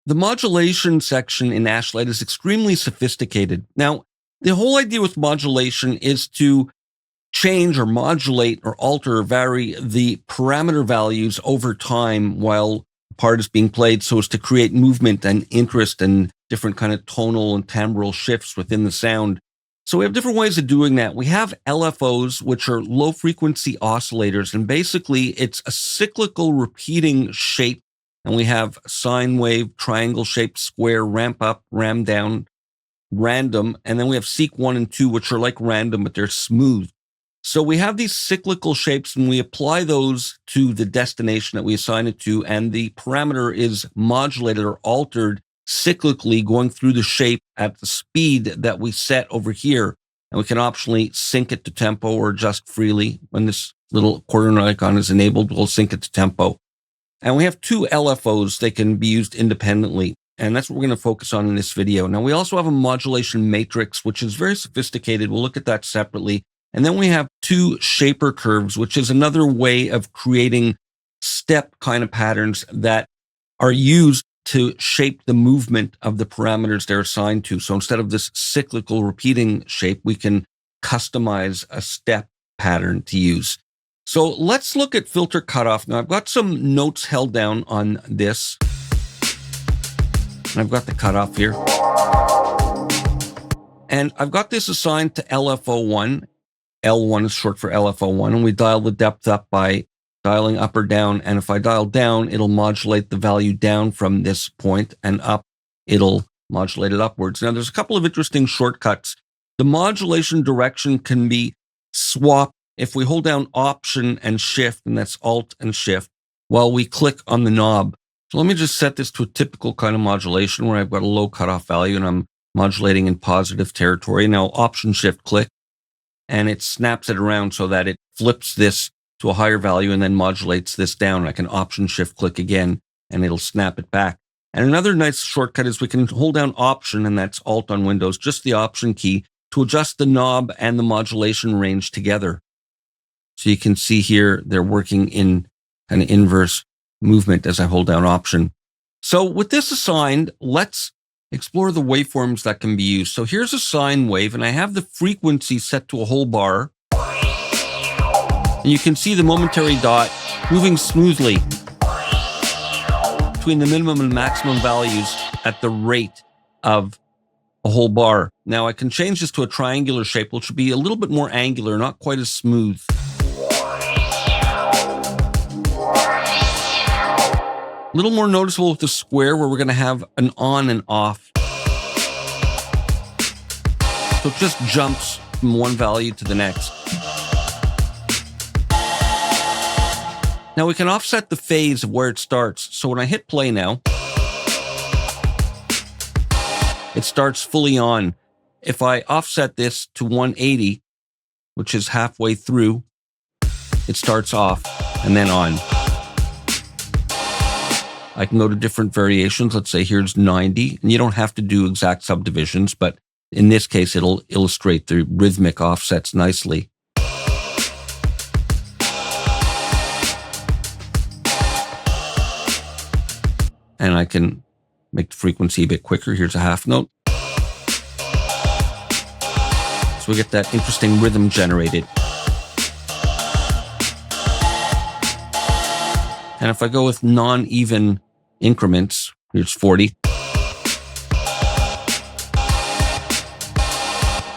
the modulation section in Ashlight is extremely sophisticated. Now, the whole idea with modulation is to change or modulate or alter or vary the parameter values over time while the part is being played so as to create movement and interest and different kind of tonal and timbral shifts within the sound. So we have different ways of doing that. We have LFOs, which are low frequency oscillators, and basically it's a cyclical repeating shape. And we have sine wave, triangle shape, square, ramp up, ramp down, random. And then we have seq 1 and 2, which are like random, but they're smooth. So we have these cyclical shapes and we apply those to the destination that we assign it to. And the parameter is modulated or altered cyclically going through the shape at the speed that we set over here. And we can optionally sync it to tempo or adjust freely. When this little quarter icon is enabled, we'll sync it to tempo. And we have 2 LFOs. They can be used independently. And that's what we're going to focus on in this video. Now, we also have a modulation matrix, which is very sophisticated. We'll look at that separately. And then we have 2 shaper curves, which is another way of creating step kind of patterns that are used to shape the movement of the parameters they're assigned to. So instead of this cyclical repeating shape, we can customize a step pattern to use. So let's look at filter cutoff. Now I've got some notes held down on this. And I've got the cutoff here. And I've got this assigned to LFO1. L1 is short for LFO1. And we dial the depth up by dialing up or down. And if I dial down, it'll modulate the value down from this point, and up, it'll modulate it upwards. Now there's a couple of interesting shortcuts. The modulation direction can be swapped if we hold down Option and Shift, and that's Alt and Shift, while we click on the knob. So let me just set this to a typical kind of modulation where I've got a low cutoff value and I'm modulating in positive territory. Now Option Shift click, and it snaps it around so that it flips this to a higher value and then modulates this down. I can Option Shift click again and it'll snap it back. And another nice shortcut is we can hold down Option, and that's Alt on Windows, just the Option key, to adjust the knob and the modulation range together. So you can see here, they're working in an inverse movement as I hold down Option. So with this assigned, let's explore the waveforms that can be used. So here's a sine wave, and I have the frequency set to a whole bar. And you can see the momentary dot moving smoothly between the minimum and maximum values at the rate of a whole bar. Now I can change this to a triangular shape, which will be a little bit more angular, not quite as smooth. A little more noticeable with the square, where we're going to have an on and off. So it just jumps from one value to the next. Now we can offset the phase of where it starts. So when I hit play now, it starts fully on. If I offset this to 180, which is halfway through, it starts off and then on. I can go to different variations. Let's say here's 90, and you don't have to do exact subdivisions, but in this case, it'll illustrate the rhythmic offsets nicely. And I can make the frequency a bit quicker. Here's a half note. So we get that interesting rhythm generated. And if I go with non-even increments, here's 40.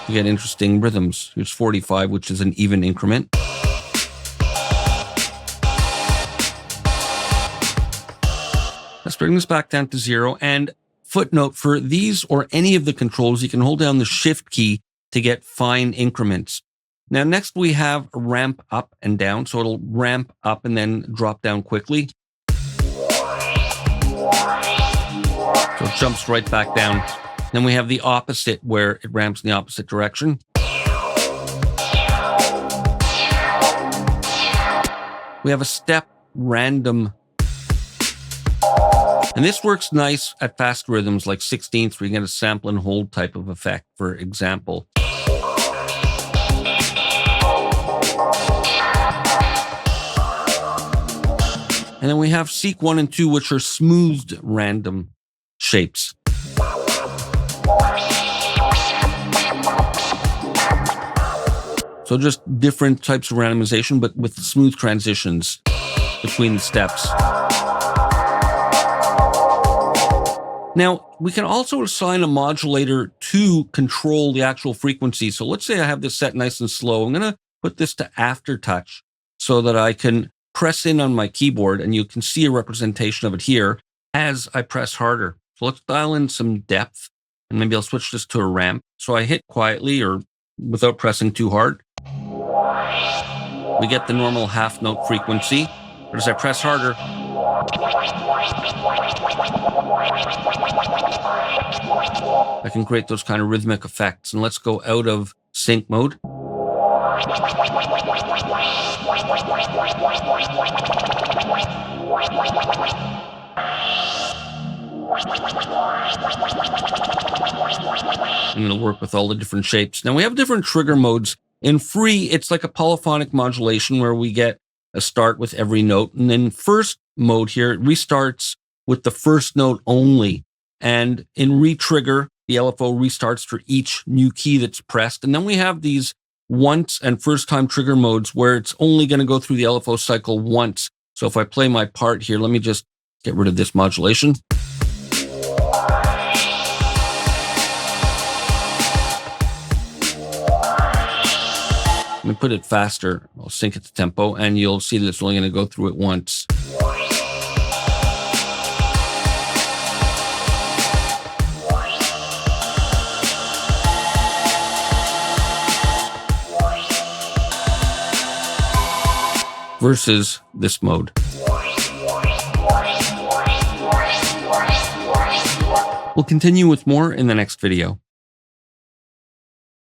You get interesting rhythms. Here's 45, which is an even increment. Let's bring this back down to 0. And footnote, for these or any of the controls, you can hold down the Shift key to get fine increments. Now, next we have ramp up and down. So it'll ramp up and then drop down quickly. So it jumps right back down. Then we have the opposite, where it ramps in the opposite direction. We have a step random. And this works nice at fast rhythms like 16th, where you get a sample and hold type of effect, for example. And then we have seq 1 and 2, which are smoothed random shapes. So just different types of randomization, but with smooth transitions between the steps. Now, we can also assign a modulator to control the actual frequency. So let's say I have this set nice and slow. I'm going to put this to aftertouch so that I can press in on my keyboard, and you can see a representation of it here as I press harder. So let's dial in some depth, and maybe I'll switch this to a ramp. So I hit quietly or without pressing too hard. We get the normal half note frequency, but as I press harder, I can create those kind of rhythmic effects. And let's go out of sync mode. And it'll work with all the different shapes. Now we have different trigger modes. In free, it's like a polyphonic modulation where we get a start with every note. And then first mode here, it restarts with the first note only. And in re-trigger, the LFO restarts for each new key that's pressed. And then we have these once and first time trigger modes where it's only going to go through the LFO cycle once. So if I play my part here, let me just get rid of this modulation. Let me put it faster. I'll sync it to tempo, and you'll see that it's only going to go through it once. Versus this mode. We'll continue with more in the next video.